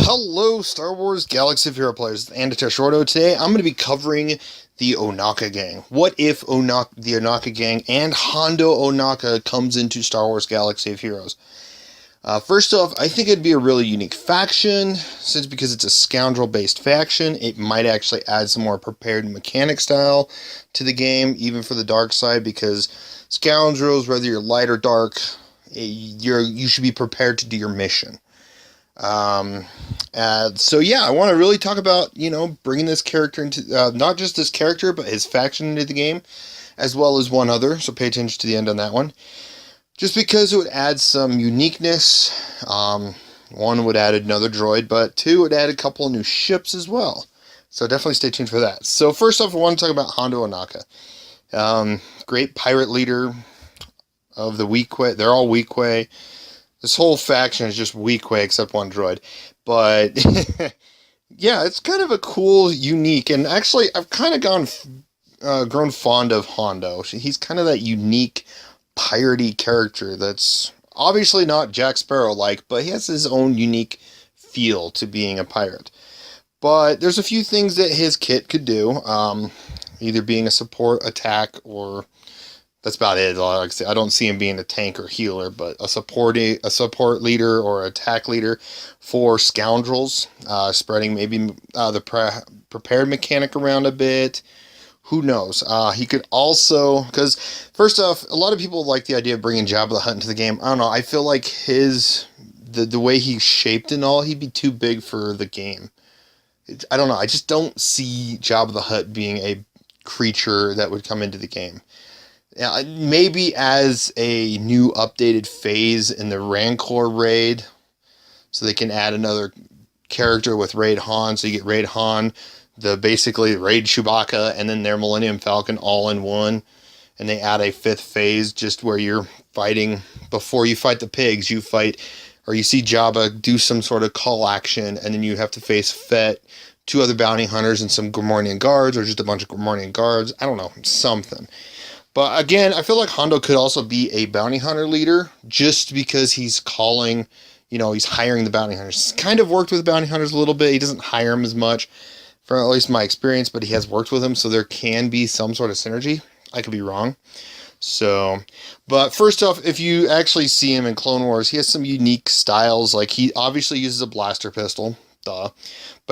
Hello, Star Wars Galaxy of Hero players, and SWGOH. Today, I'm going to be covering the Ohnaka gang. What if the Ohnaka gang and Hondo Ohnaka comes into Star Wars Galaxy of Heroes? First off, I think it'd be a really unique faction, since because it's a scoundrel-based faction, it might actually add some more prepared mechanic style to the game, even for the dark side, because scoundrels, whether you're light or dark, you should be prepared to do your mission. So yeah, I want to really talk about, bringing this character into, not just this character, but his faction into the game, as well as one other, so pay attention to the end on that one. Just because it would add some uniqueness. One would add another droid, but two would add a couple of new ships as well. So definitely stay tuned for that. So first off, I want to talk about Hondo Ohnaka. Great pirate leader of the Weequay. They're all Weequay. This whole faction is just Weequay except one droid. But yeah, it's kind of a cool, unique, and actually I've kind of grown fond of Hondo. He's kind of that unique, piratey character that's obviously not Jack Sparrow-like, but he has his own unique feel to being a pirate. But there's a few things that his kit could do, either being a support, attack, or that's about it. Like I say, I don't see him being a tank or healer, but a support leader or attack leader for scoundrels, spreading maybe the prepared mechanic around a bit. Who knows? He could also, because first off, a lot of people like the idea of bringing Jabba the Hutt into the game. I don't know. I feel like the way he's shaped and all, he'd be too big for the game. I don't know. I just don't see Jabba the Hutt being a creature that would come into the game. Maybe as a new updated phase in the Rancor raid, so they can add another character with Raid Han, so you get Raid Han, basically Raid Chewbacca, and then their Millennium Falcon all in one, and they add a fifth phase just where you're fighting, before you fight the pigs, you fight, or you see Jabba do some sort of call action, and then you have to face Fett, two other bounty hunters, and some Gamorrean guards, or just a bunch of Gamorrean guards, I don't know, something. But again, I feel like Hondo could also be a bounty hunter leader, just because he's calling, he's hiring the bounty hunters. He's kind of worked with bounty hunters a little bit. He doesn't hire them as much, from at least my experience, but he has worked with them, so there can be some sort of synergy. I could be wrong. So, but first off, if you actually see him in Clone Wars, he has some unique styles. Like, he obviously uses a blaster pistol, but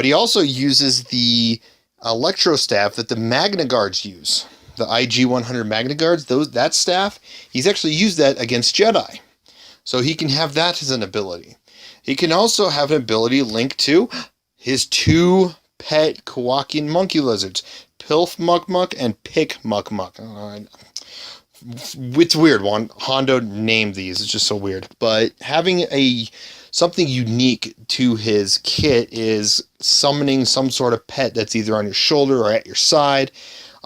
he also uses the electro staff that the Magna Guards use. The IG-100 Magna Guards, that staff, he's actually used that against Jedi. So he can have that as an ability. He can also have an ability linked to his two pet Kowakian monkey lizards, Pilf Muck Muck and Pick Muck Muck. It's weird. Hondo named these. It's just so weird. But having something unique to his kit is summoning some sort of pet that's either on your shoulder or at your side.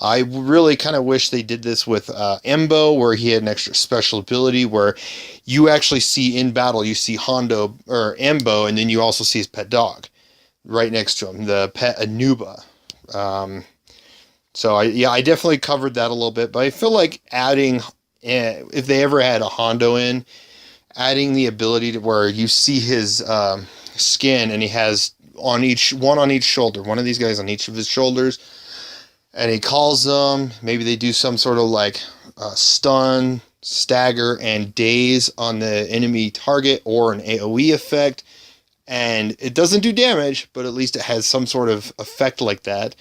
I really kind of wish they did this with Embo, where he had an extra special ability where you actually see in battle, you see Hondo or Embo, and then you also see his pet dog right next to him, the pet Anuba. So I definitely covered that a little bit, but I feel like adding, if they ever had a Hondo in, adding the ability to where you see his skin, and he has one on each shoulder, one of these guys on each of his shoulders, and he calls them, maybe they do some sort of like stun, stagger, and daze on the enemy target, or an AoE effect, and it doesn't do damage, but at least it has some sort of effect like that.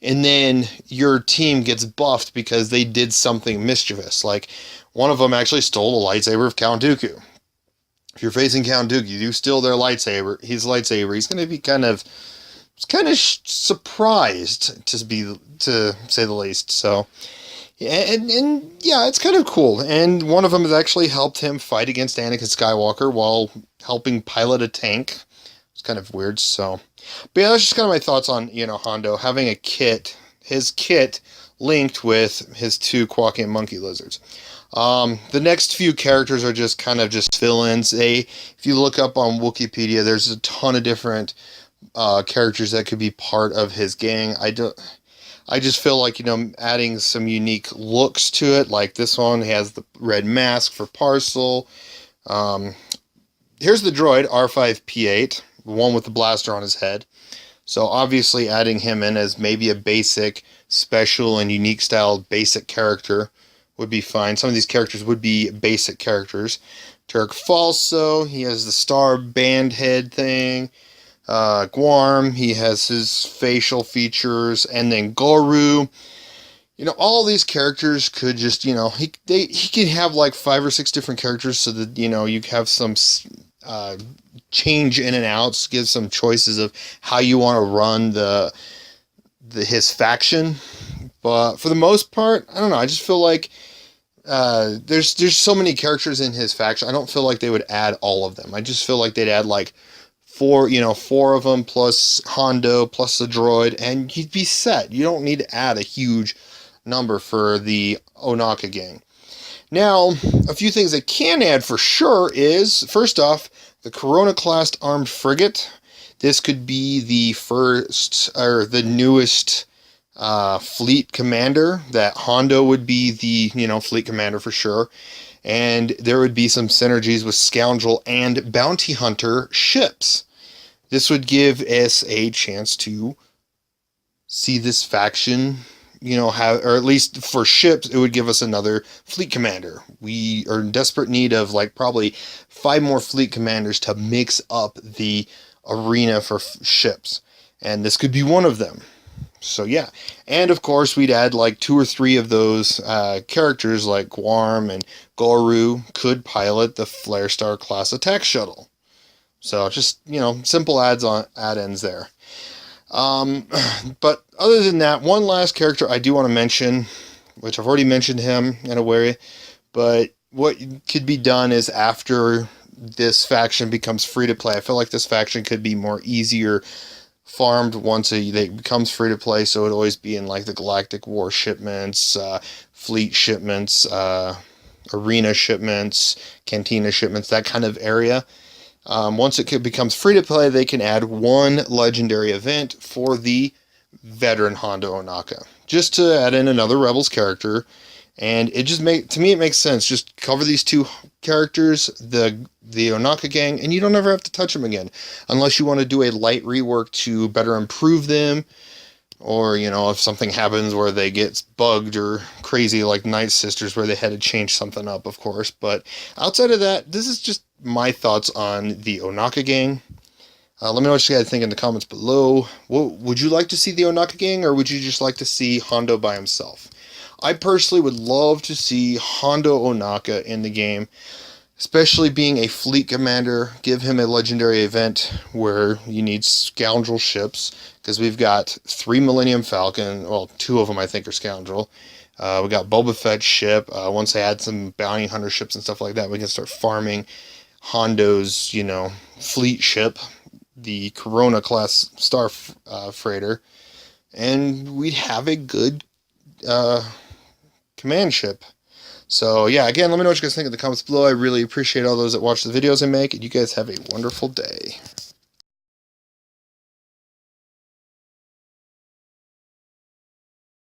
And then your team gets buffed because they did something mischievous. Like, one of them actually stole the lightsaber of Count Dooku. If you're facing Count Dooku, you steal their lightsaber, his lightsaber, he's going to be kind of surprised, to say the least. So, and yeah, it's kind of cool. And one of them has actually helped him fight against Anakin Skywalker while helping pilot a tank. It's kind of weird. So, but yeah, that's just kind of my thoughts on, Hondo having his kit linked with his two Kowakian monkey lizards. The next few characters are just kind of just fill-ins. If you look up on Wikipedia, there's a ton of different characters that could be part of his gang. I just feel like, adding some unique looks to it, like this one has the red mask for Parcel. Here's the droid, R5P8. one with the blaster on his head. So obviously adding him in as maybe a basic, special, and unique style basic character would be fine. Some of these characters would be basic characters. Turk Falso, he has the star band head thing. Guarm, he has his facial features. And then Goru, all these characters could just, he could have like 5 or 6 different characters so that, you have some change in and outs, give some choices of how you want to run his faction. But for the most part, I don't know, I just feel like there's so many characters in his faction. I don't feel like they would add all of them. I just feel like they'd add like 4 of them plus Hondo plus the droid, and you'd be set. You don't need to add a huge number for the Ohnaka gang. Now, a few things they can add for sure is, first off, the Corona-class armed frigate. This could be the first, or the newest fleet commander. That Hondo would be the, fleet commander for sure. And there would be some synergies with Scoundrel and Bounty Hunter ships. This would give us a chance to see this faction, have, or at least for ships, it would give us another fleet commander. We are in desperate need of like probably 5 more fleet commanders to mix up the arena for ships. And this could be one of them. So yeah. And of course we'd add like 2 or 3 of those characters like Guarm and Goru could pilot the Flare Star class attack shuttle. So just, simple add-ins there. But other than that, one last character I do want to mention, which I've already mentioned him in a way, but what could be done is after this faction becomes free to play, I feel like this faction could be more easier farmed once it becomes free to play, so it'd always be in like the Galactic War shipments, fleet shipments, arena shipments, cantina shipments, that kind of area. Once it becomes free to play, they can add 1 legendary event for the veteran Hondo Ohnaka, just to add in another Rebels character. And it just to me it makes sense. Just cover these 2 characters, the Ohnaka gang, and you don't ever have to touch them again, unless you want to do a light rework to better improve them, or if something happens where they get bugged or crazy like Night Sisters, where they had to change something up, of course. But outside of that, this is just my thoughts on the Ohnaka gang. Let me know what you guys think in the comments below. Would you like to see the Ohnaka gang, or would you just like to see Hondo by himself? I personally would love to see Hondo Ohnaka in the game, especially being a fleet commander. Give him a legendary event where you need Scoundrel ships, because we've got 3 Millennium Falcon, well, 2 of them I think are Scoundrel. We got Boba Fett's ship. Once they add some Bounty Hunter ships and stuff like that, we can start farming Hondo's, fleet ship, the Corona-class star freighter, and we'd have a good command ship. So yeah, again, let me know what you guys think in the comments below. I really appreciate all those that watch the videos I make, and you guys have a wonderful day.